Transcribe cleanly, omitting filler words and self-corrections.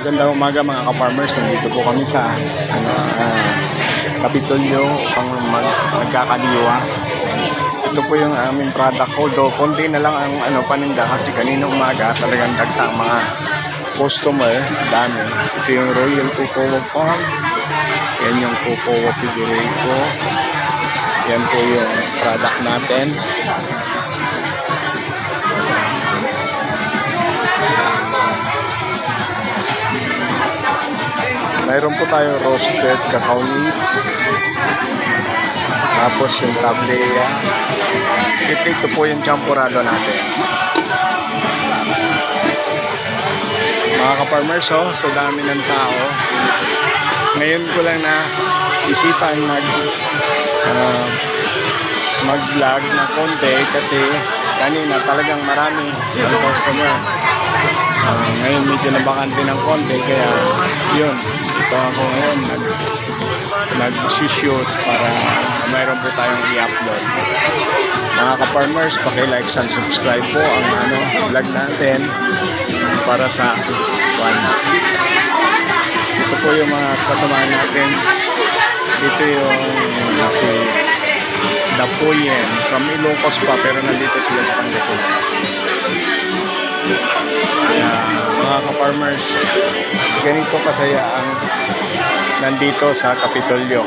Magandang umaga mga ka-farmers. Nandito po kami sa Kapitolyo upang magkakaliwa. Ito po yung aming product ko. Do konti na lang ang paninda kasi kanina umaga talagang dagsa ang mga customer. Dami. Ito yung Royal Cocoa Farm. Yan yung Cocoa Figueredo. Yan po yung product natin. Mayroon po tayo roasted cacao nibs. Tapos yung tablea. Ito po yung champurado natin. Mga ka-farmers, so dami ng tao. Ngayon ko lang na isipan mag-vlog na konti kasi kanina talagang marami ang customer. Ngayon medyo nabakante ng konti kaya yun, ito ako ngayon nag-shoot para mayroon po tayong i-upload. Mga ka-farmers, paki-like and subscribe po ang vlog natin para sa ito po yung mga kasamahan natin. Ito yung si Dapoyen from Ilocos pa pero nandito sila sa Pangasinan. Mga ka-farmers, ganito kasaya ang nandito sa Kapitolyo.